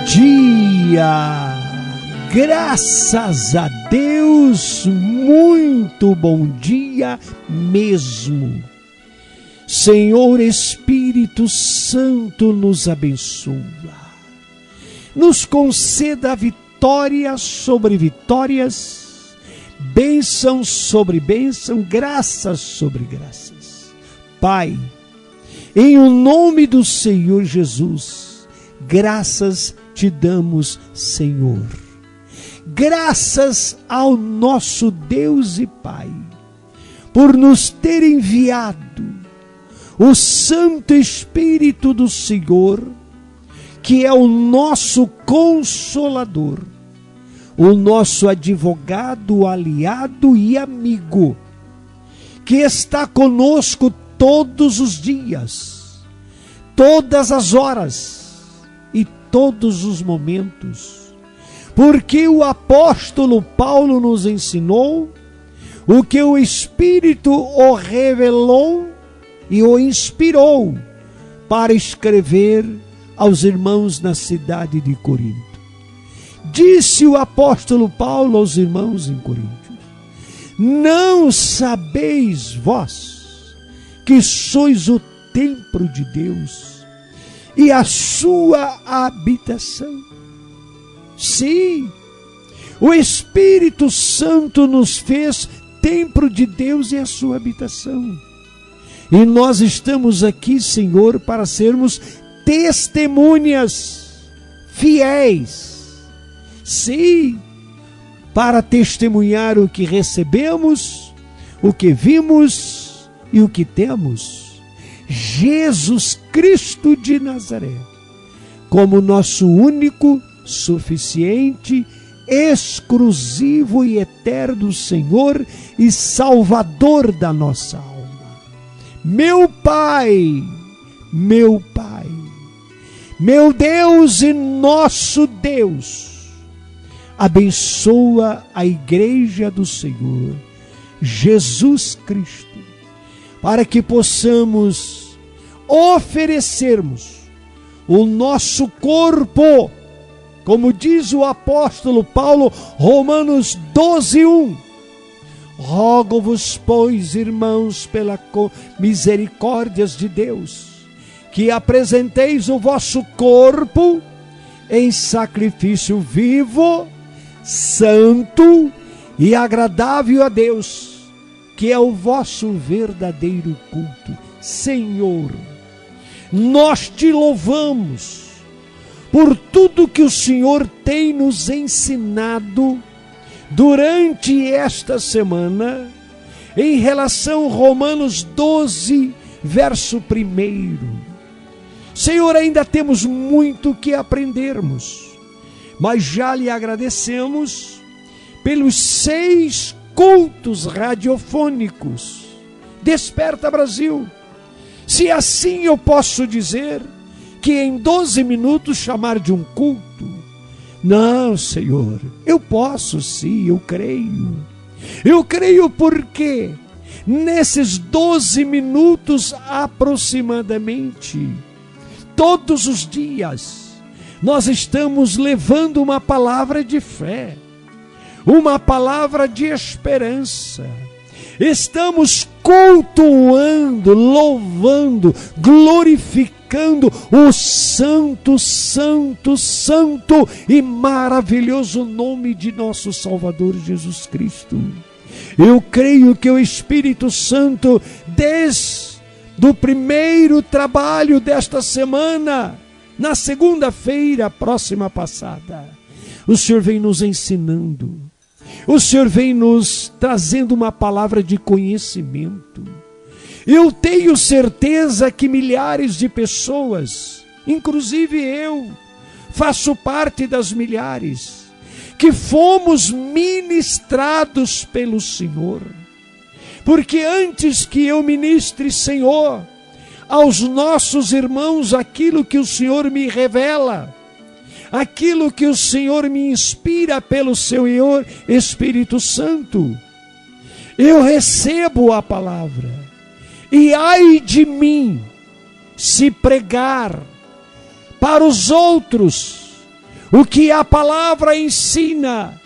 dia, graças a Deus, muito bom dia mesmo. Senhor Espírito Santo, nos abençoa, nos conceda vitórias sobre vitórias, bênção sobre bênção, graças sobre graças. Pai, em o nome do Senhor Jesus, graças te damos, Senhor. Graças ao nosso Deus e Pai, por nos ter enviado o Santo Espírito do Senhor, que é o nosso Consolador, o nosso advogado, aliado e amigo, que está conosco todos os dias, todas as horas e todos os momentos, porque o apóstolo Paulo nos ensinou o que o Espírito o revelou e o inspirou para escrever aos irmãos na cidade de Corinto. Disse o apóstolo Paulo aos irmãos em Corinto: não sabeis vós que sois o templo de Deus e a sua habitação? Sim, o Espírito Santo nos fez templo de Deus e a sua habitação. E nós estamos aqui, Senhor, para sermos testemunhas fiéis. Sim, para testemunhar o que recebemos, o que vimos e o que temos. Jesus Cristo de Nazaré, como nosso único, suficiente, exclusivo e eterno Senhor e Salvador da nossa alma. Meu Pai, meu Deus e nosso Deus, abençoa a igreja do Senhor, Jesus Cristo, para que possamos oferecermos o nosso corpo, como diz o apóstolo Paulo, Romanos 12:1. Rogo-vos, pois, irmãos, pelas misericórdias de Deus, que apresenteis o vosso corpo em sacrifício vivo, santo e agradável a Deus, que é o vosso verdadeiro culto. Senhor, nós te louvamos por tudo que o Senhor tem nos ensinado durante esta semana, em relação a Romanos 12, verso 1. Senhor, ainda temos muito que aprendermos, mas já lhe agradecemos pelos 6 cultos radiofônicos. Desperta Brasil, se assim eu posso dizer, que em 12 minutos chamar de um culto. Não, Senhor, eu posso sim, eu creio. Eu creio porque nesses 12 minutos aproximadamente, todos os dias, nós estamos levando uma palavra de fé, uma palavra de esperança. Estamos cultuando, louvando, glorificando o santo, santo, santo e maravilhoso nome de nosso Salvador Jesus Cristo. Eu creio que o Espírito Santo, desde o primeiro trabalho desta semana, na segunda-feira próxima passada, o Senhor vem nos ensinando, o Senhor vem nos trazendo uma palavra de conhecimento. Eu tenho certeza que milhares de pessoas, inclusive eu, faço parte das milhares, que fomos ministrados pelo Senhor. Porque antes que eu ministre, Senhor, aos nossos irmãos aquilo que o Senhor me revela, aquilo que o Senhor me inspira pelo seu Espírito Santo, eu recebo a palavra, e ai de mim se pregar para os outros o que a palavra ensina.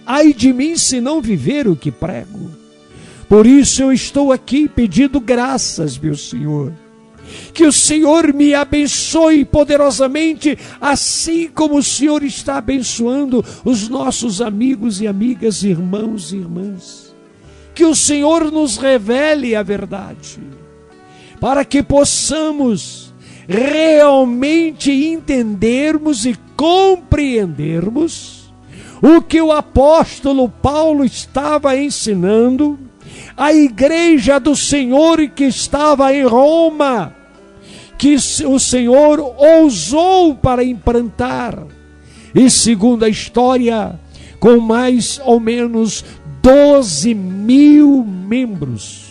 Ai de mim se não viver o que prego. Por isso eu estou aqui pedindo graças, meu Senhor. Que o Senhor me abençoe poderosamente, assim como o Senhor está abençoando os nossos amigos e amigas, irmãos e irmãs. Que o Senhor nos revele a verdade, para que possamos realmente entendermos e compreendermos o que o apóstolo Paulo estava ensinando à igreja do Senhor que estava em Roma, que o Senhor ousou para implantar, e segundo a história, com mais ou menos 12 mil membros,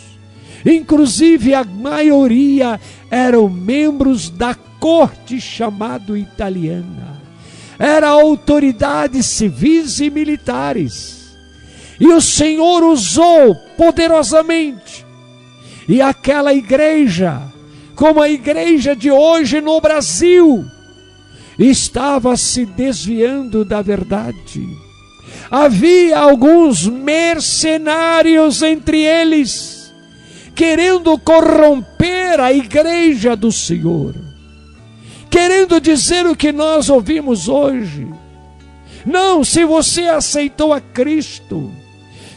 inclusive a maioria eram membros da corte chamada italiana, eram autoridades civis e militares, e o Senhor usou poderosamente, e aquela igreja, como a igreja de hoje no Brasil, estava se desviando da verdade. Havia alguns mercenários entre eles, querendo corromper a igreja do Senhor, querendo dizer o que nós ouvimos hoje. Não, se você aceitou a Cristo,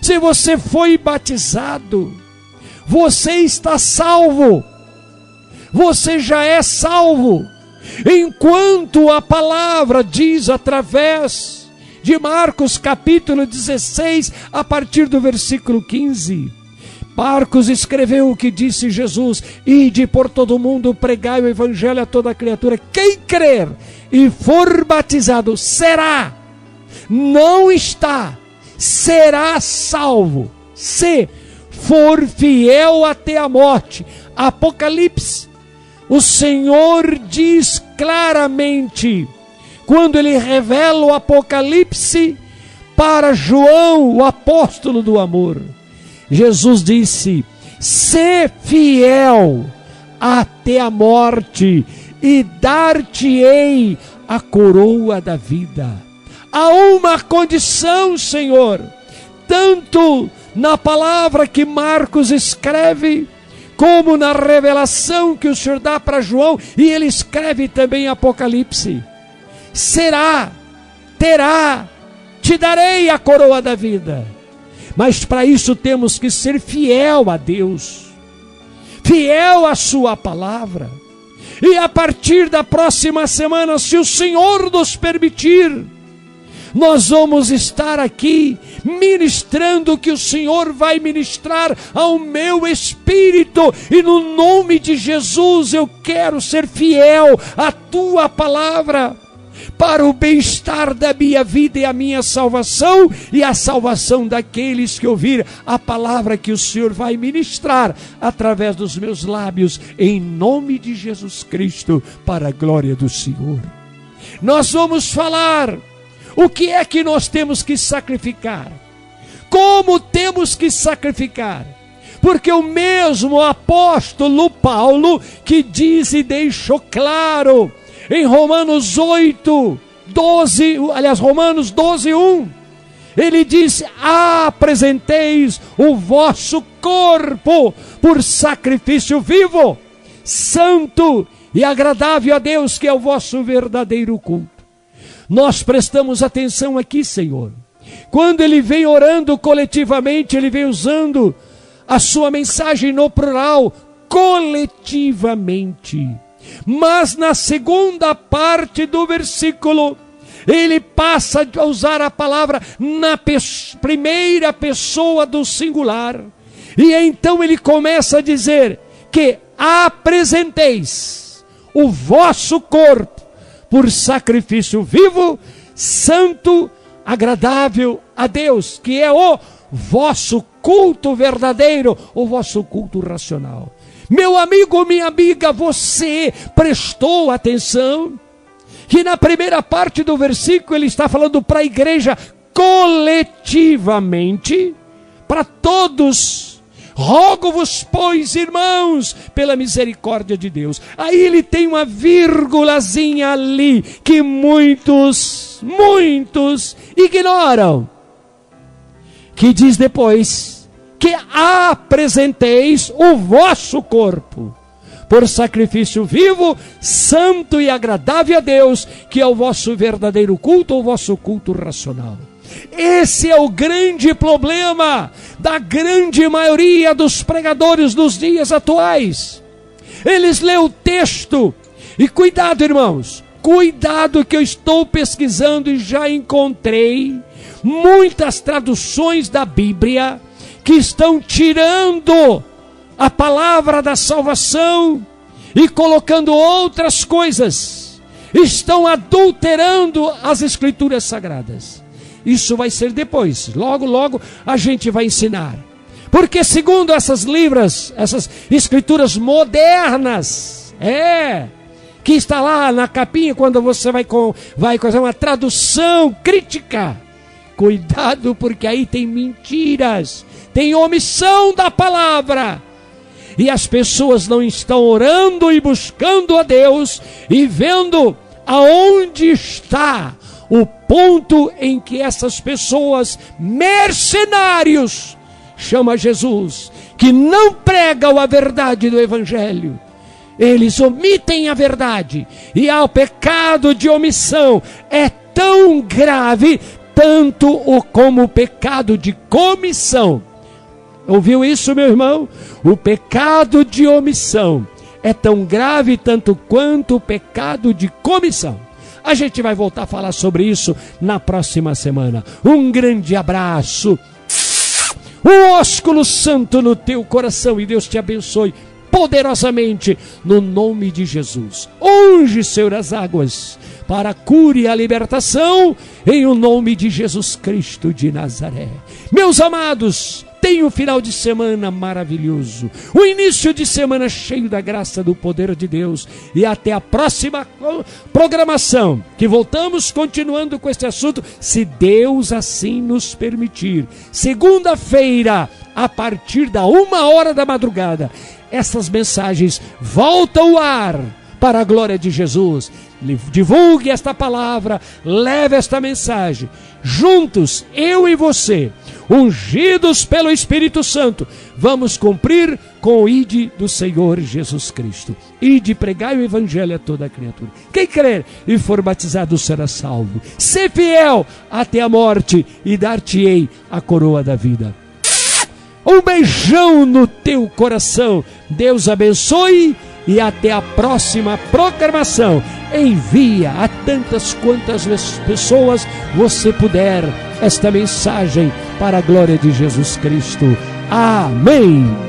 se você foi batizado, você está salvo. Você já é salvo, enquanto a palavra diz através de Marcos capítulo 16, a partir do versículo 15. Marcos escreveu o que disse Jesus: ide por todo o mundo, pregai o evangelho a toda criatura. Quem crer e for batizado será, não está, será salvo, se for fiel até a morte. Apocalipse, o Senhor diz claramente, quando Ele revela o Apocalipse para João, o apóstolo do amor, Jesus disse: sê fiel até a morte e dar-te-ei a coroa da vida. Há uma condição, Senhor, tanto na palavra que Marcos escreve, como na revelação que o Senhor dá para João, e ele escreve também em Apocalipse: será, terá, te darei a coroa da vida. Mas para isso temos que ser fiel a Deus, fiel à sua palavra. E a partir da próxima semana, se o Senhor nos permitir, nós vamos estar aqui ministrando o que o Senhor vai ministrar ao meu espírito, e no nome de Jesus eu quero ser fiel à tua palavra, para o bem-estar da minha vida e a minha salvação, e a salvação daqueles que ouvirem a palavra que o Senhor vai ministrar através dos meus lábios, em nome de Jesus Cristo, para a glória do Senhor. Nós vamos falar o que é que nós temos que sacrificar, como temos que sacrificar, porque o mesmo apóstolo Paulo, que diz e deixou claro em Romanos 12, 1, ele disse: apresenteis o vosso corpo por sacrifício vivo, santo e agradável a Deus, que é o vosso verdadeiro culto. Nós prestamos atenção aqui, Senhor. Quando ele vem orando coletivamente, ele vem usando a sua mensagem no plural, coletivamente. Mas na segunda parte do versículo, ele passa a usar a palavra na primeira pessoa do singular. E então ele começa a dizer que apresenteis o vosso corpo por sacrifício vivo, santo, agradável a Deus, que é o vosso culto verdadeiro, o vosso culto racional. Meu amigo, minha amiga, você prestou atenção que na primeira parte do versículo ele está falando para a igreja coletivamente, para todos. Rogo-vos, pois, irmãos, pela misericórdia de Deus. Aí ele tem uma vírgulazinha ali que muitos ignoram. Que diz depois que apresenteis o vosso corpo por sacrifício vivo, santo e agradável a Deus, que é o vosso verdadeiro culto, ou o vosso culto racional. Esse é o grande problema da grande maioria dos pregadores dos dias atuais. Eles lêem o texto, e cuidado, irmãos, cuidado, que eu estou pesquisando e já encontrei muitas traduções da Bíblia que estão tirando a palavra da salvação e colocando outras coisas, estão adulterando as escrituras sagradas. Isso vai ser depois, logo a gente vai ensinar, porque segundo essas escrituras modernas, que está lá na capinha, quando você vai fazer uma tradução crítica, cuidado, porque aí tem mentiras, tem omissão da palavra. E as pessoas não estão orando e buscando a Deus e vendo aonde está o ponto em que essas pessoas, mercenários, chama Jesus, que não pregam a verdade do Evangelho. Eles omitem a verdade, e o pecado de omissão é tão grave, tanto como o pecado de comissão. Ouviu isso, meu irmão? O pecado de omissão é tão grave tanto quanto o pecado de comissão. A gente vai voltar a falar sobre isso na próxima semana. Um grande abraço, um ósculo santo no teu coração, e Deus te abençoe poderosamente no nome de Jesus. Unge, Senhor, as águas para a cura e a libertação em o nome de Jesus Cristo de Nazaré. Meus amados, tenha um final de semana maravilhoso, um início de semana cheio da graça, do poder de Deus, e até a próxima programação, que voltamos continuando com este assunto, se Deus assim nos permitir. Segunda-feira, a partir da 1h da madrugada, essas mensagens voltam ao ar para a glória de Jesus. Divulgue esta palavra, leve esta mensagem. Juntos, eu e você, ungidos pelo Espírito Santo, vamos cumprir com o ide do Senhor Jesus Cristo. Ide, pregai o Evangelho a toda a criatura. Quem crer e for batizado será salvo. Sê fiel até a morte, e dar-te-ei a coroa da vida. Um beijão no teu coração. Deus abençoe, e até a próxima programação. Envia a tantas quantas pessoas você puder esta mensagem para a glória de Jesus Cristo. Amém.